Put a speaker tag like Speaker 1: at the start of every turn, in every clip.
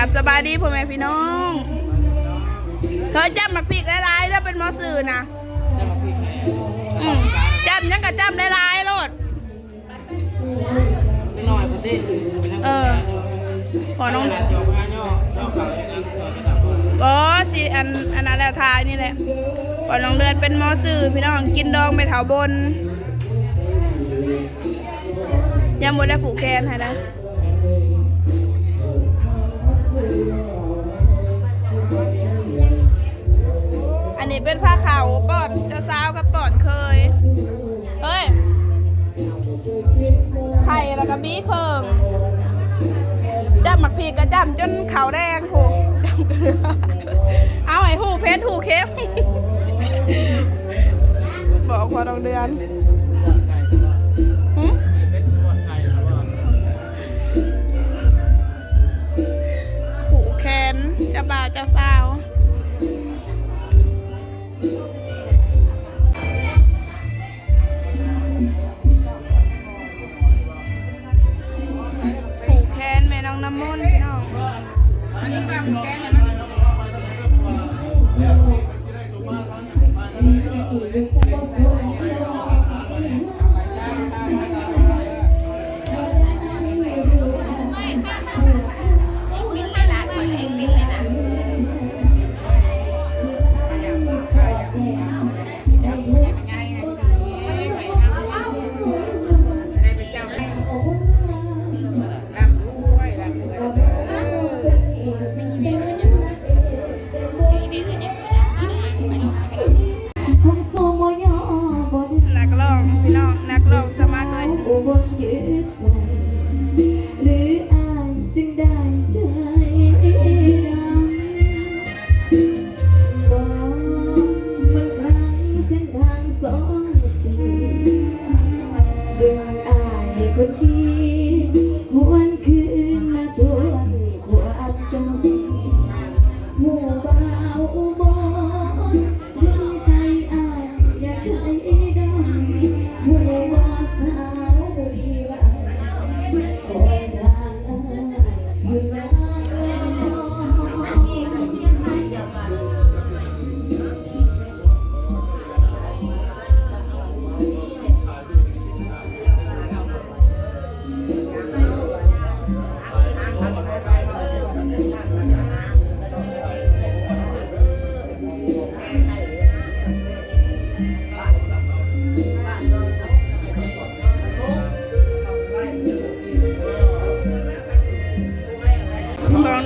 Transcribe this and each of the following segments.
Speaker 1: บสบายดีพ่อแม่พี่น้องเธอจำหมักพริกหลายๆแล้วเป็นหมอสื่อนะจำยังกับจำหลายๆโลด
Speaker 2: หน่อยพุทธิ
Speaker 1: พอน้องสิอันนั้นแล้วทายนี่แหละพอน้องเดือนเป็นหมอสื่อพี่น้องกินดองไปแถวบนยังบ่ได้ผูกแขนให้ได้อันนี้เป็นผ้าขาวป่อนเจ้าสาวกับป่อนเคยเฮ้ยไข่แล้วก็บี้เคิงจับหมักผีกระจำจนขาวแดงโหจำเกลือเอาไอ้หูเพชรหูเข้มบอกพอต้องเดือนหูแขนจะบ่าวจะสาวน้ำมนต์พี่น้องอันนี้แบบแกง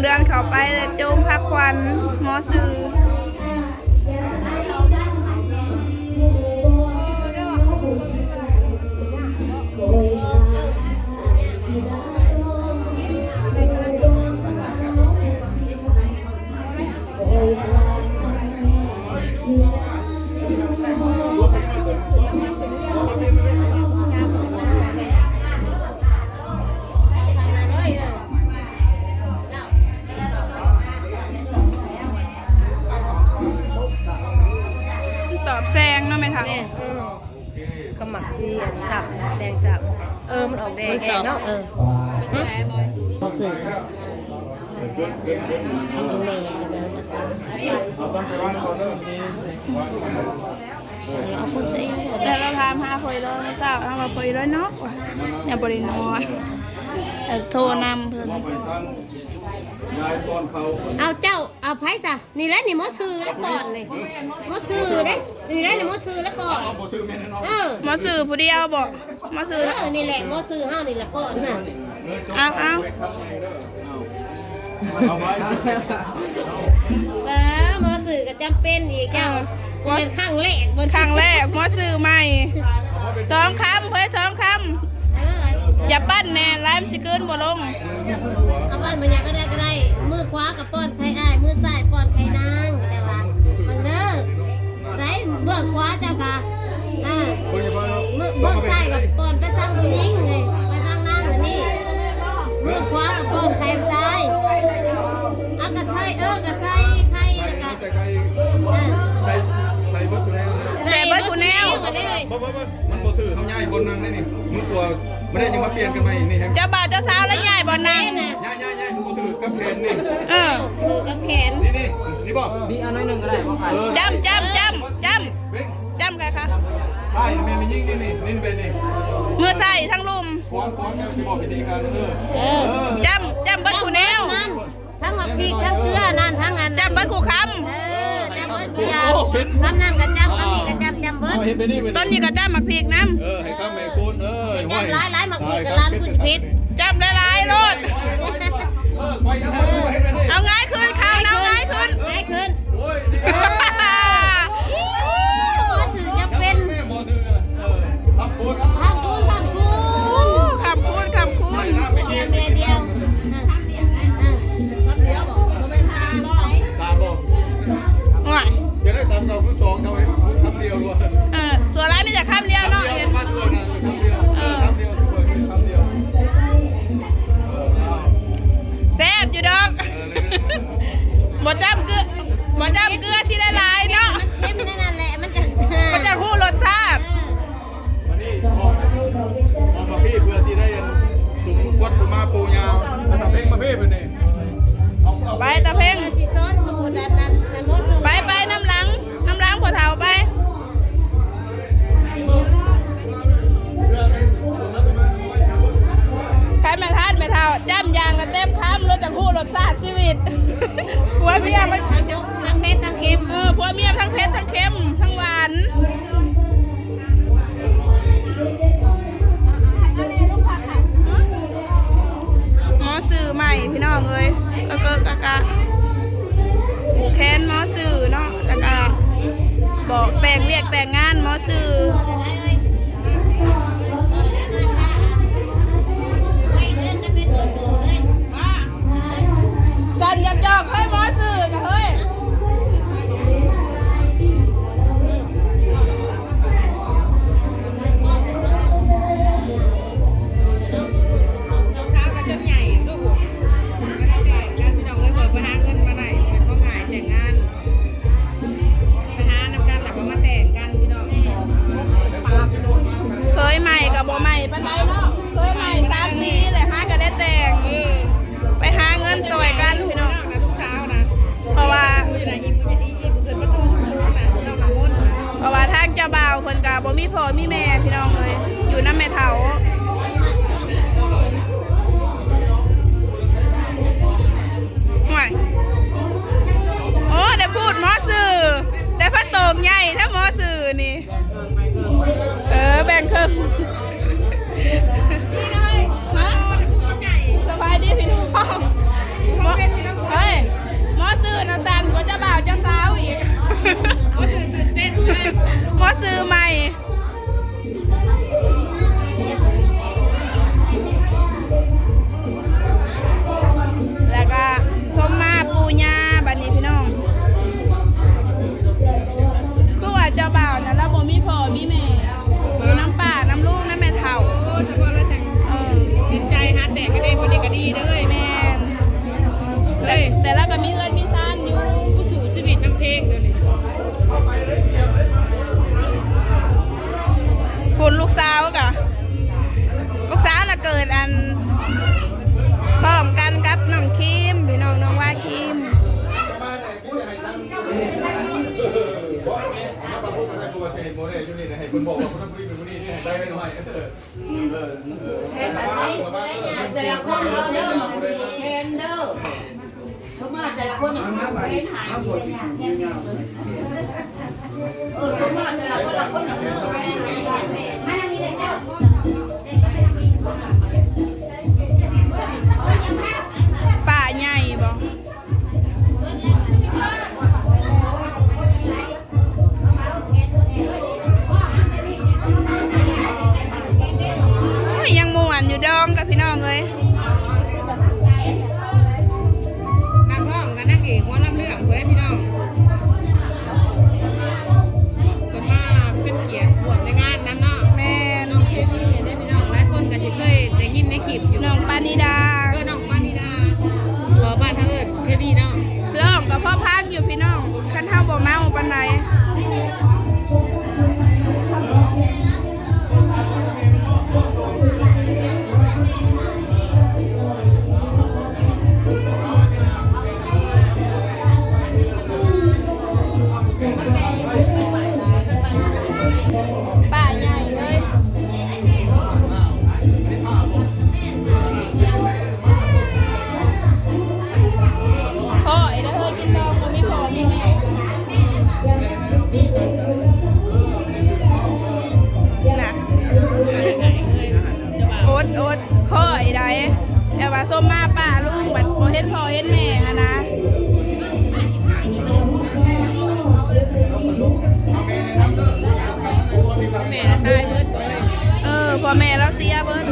Speaker 1: เดือนเข้าไปเลยโจมพักควันหมอสื่อตอบแซงเนาะไหมคะ
Speaker 3: ก็หมักที่สับแดงสับมันออกแดงเนาะพอสื่อทำตรงนี้ใช่ไหมเอาคนเต้
Speaker 1: แล้วเราทำ5 พอยร้อยเจ้าเอามาพอยร้อยเนาะอย่าบริโนอยโทรนำเพิ่น
Speaker 3: เอาเจ้าเอาไผ่ซะนี่แหละนี่มอซื้อแล้วก่อนเลยมอซื้อเด้นี่แหละนี่มอซื้อแล้วก่อน
Speaker 1: มอซื้อผู้เดียวบอกมอซื้อ
Speaker 3: นี่แหละมอซื้อห้านี่แหละก่อนน่ะ
Speaker 1: เอา
Speaker 3: มอซื้อก็จำเป็นอีกเจ้าเป็นครั้งแรก
Speaker 1: มอซื้อใหม่2 คำเพื่อ2 คำอย่าปั้นแน่ไล่มันสิเกินบ่ลง
Speaker 3: เอาปั้นมันยังก็ได้มือขวากับป้อนไข่อ้ายมือซ้ายป้อนไข่นางแต่ว่ามันเด้อใส่เบื้องขวาเจ้าค่ะมือเบื้องซ้ายกับป้อนไปทางผู้หญิงไงไปทางนางอันนี้มือขวากับป้อนไข่ซ้ายกระใส่กระใส่ไข่กระใส่
Speaker 1: เบิร์ดกูแนว
Speaker 2: มันบ่ถือเขาง่ายบนนางได้นี่มือกลัวไม่ได้ยังมาเปลี่ยนกันใหม่นี่ครับ
Speaker 1: เจ้าบ่าวเจ้าสาวแล้วใหญ่บ่นาง
Speaker 2: ง่ายมึงบ่ ถือกับแขนนี่
Speaker 1: เออ
Speaker 3: มือกับแขน
Speaker 2: นี่บ่
Speaker 4: มีเอาน้อยหนึ่งก็ได้บ่ขาย
Speaker 1: จำ
Speaker 2: เบ้ง
Speaker 1: ใครคะ
Speaker 2: ใช่มันมียิ่งนี่เป็นนี่
Speaker 1: มือใส่ทั้งลุม
Speaker 2: ความยังสิบอกวิธีการ
Speaker 1: จำบัดขู่แนว
Speaker 3: นั่นทั้งมะพริกทั้งเกลือนั่นทั้งอัน
Speaker 1: จำบัดขู่ค
Speaker 3: จำเบิดเกลือคำนั่นก็จำคำนี้ก็จำเบิด
Speaker 2: เห็นไปนี่เป็น
Speaker 1: ำต้นนี้ก็จำหมักพริกน้
Speaker 2: ให้ข้ามให้คุณ
Speaker 3: จำหลายมะพริกกับร้านกุสิพิษ
Speaker 1: ำจำหลายๆรถเอาง่ายขึ้นข้าวเอาง่ายขึ้น
Speaker 3: ง่ายขึ้นหมอสื่อจำเป็น
Speaker 2: หมอซื้อทำคุณ
Speaker 3: ทำคุณ
Speaker 1: คำคูณ
Speaker 3: เดียวทำเดียวนะทำเดียวบอกก็ไม่ทานไหน
Speaker 2: ตาบอก
Speaker 1: ว่ะ
Speaker 2: จะได้ทำเราผู้สองทำไมทำเดียวด้วย
Speaker 1: ส่วนร้ายมีแต่คำเดียวเนาะ
Speaker 2: เดียวมาด้วยนะทำเดียวทำเดียวทำเดียว
Speaker 1: แซ่บอยู่ดอกบ่จำเกลือสิละลายเนาะ
Speaker 3: เข้มนั่นแหละมันจะ
Speaker 1: มันจะหู้รสชาติ
Speaker 2: วันนี้ออกมาพี่เพื่อที่ได้สุมวัดสุมาปูยาวทำเพลงมาพี่เป็นนี่
Speaker 1: ไปตะเพ่ง
Speaker 3: สิซ้อนสูตรนั้นหมอสูตร
Speaker 1: ไปน้ำหลังผัวเฒ่าไปใครมาทานไม่เท่าจ้ำยางกันเต็มคำรสจังหู้รสชาติชีวิตผัวเมียมัน
Speaker 3: ทั้งเผ็ดทั้งเค็ม
Speaker 1: ผัวเมียทั้งเผ็ดทั้งเค็มทั้งหวานหมอสื่อใหม่พี่น้องเอ้ยกะผูกแขนหมอสื่อเนาะแล้วก็บอกแต่งเรียกแต่งงานหมอสื่อสันหยอกๆให้หมอสื่อกันเฮ้ย
Speaker 5: เช้าก็จนใหญ่ลูกก็ได้แต่งกันพี่น้องเอ้ยเปิดไปหาเงินมาไหนมันก็ง่ายแต่งงานไปหานำกันแล้วก็มาแต่งกันพี่น้องปาบ
Speaker 1: เคยใหม่กับบ่ใหม่ปานใดเนาะเคยใหม่3 ปีเลยหาก็ได้แต่งไปหาเงินสวยกันพี่น้อง
Speaker 5: นะลูกสาวนะ
Speaker 1: เพราะว่า
Speaker 5: อยู่ไหนอีเกิดประตูสูงๆนะน้องลำบน
Speaker 1: เพราะว่าทางเจ้าบ่าวคนกาบ่มีพ่อมีแม่พี่น้องเลยอยู่น้ำแม่เฒ่าห่วยโอ้ได้พูดหมอสื่อได้พระโตกใหญ่ถ้าหมอสื่อนี่แบ่งครึ่ง
Speaker 5: นี่นะเฮ้ยมาโตแต่พวกคนใหญ่
Speaker 1: สบายดีพี่น้อง
Speaker 5: พวกเป็นพี่น้องคน
Speaker 1: เฮ้ยหมอสื่อนะสั่นกว่าเจ้าบ่าวเจ้าสาวอีก
Speaker 5: เขาสื่อตื่นเต้นเลย
Speaker 1: หมอสื่อใหม่แล้วก็ส้มมาปูญาบัดนี้พี่น้องคือว่าเจ้าบ่าวนะแล้วบ่มีพ่อมีแม่อยู่น้ำป่าน้ำลูกน้ำแม่เฒ่า
Speaker 5: โอ้เฉพาะแล้วจังเห็นใจหาแต่งกันเองคนเดียวก็ดีเด้อ
Speaker 1: แม่น
Speaker 5: เฮ้ย
Speaker 1: แต่แล้วก็มีเอื้อนมีซ่านอยู่
Speaker 5: ผู้สู่ชีวิตน้ำเพลงเดี๋ยวนี้
Speaker 1: คุณลูกสาวกะลูกสาวน่ะเกิดอันพร้อมกันกับน้องคิมพี่น้องน้องว่าคิม
Speaker 2: ให้คุณบอกว่าคุณต้องพูดเป็นคนนี้ให้ได้ไม่น้อย
Speaker 3: แต่ละคนเราเริ่มเทรนเดอร์เขามาแต่ละคนมันมาเป็นหายเขามาแต่ละคนเราคนเริ่มมาทางนี้เลยเจ้า
Speaker 1: ป่าใหญ่บ่ยังม่วนอยู่ดองกับพี่น้องเลย
Speaker 5: นักร้องกับนักเอกว่ารับเรื่องคนได้พี่น้องคนมาเป็นเกียรติบวชในงานนั้นเนาะ
Speaker 1: แม่
Speaker 5: น้องเควี่ได้พี่น้องหลายคนก็จะเคยได้ยินในคลิปอยู่
Speaker 1: น้องปานิดา
Speaker 5: น้องปานิดาบ้านทางเอิญเควี่เนาะ
Speaker 1: ร้องกับพ่อพักอยู่พี่น้องคันเฮาบ่เมาปานใด ว่าส้มมาป้าลุงบัดบ่เห็นพ่อเห็นแม่อะนะ
Speaker 5: แม่น่ะตายเบิดเลย
Speaker 1: พ่อแม่เราเสียเบิด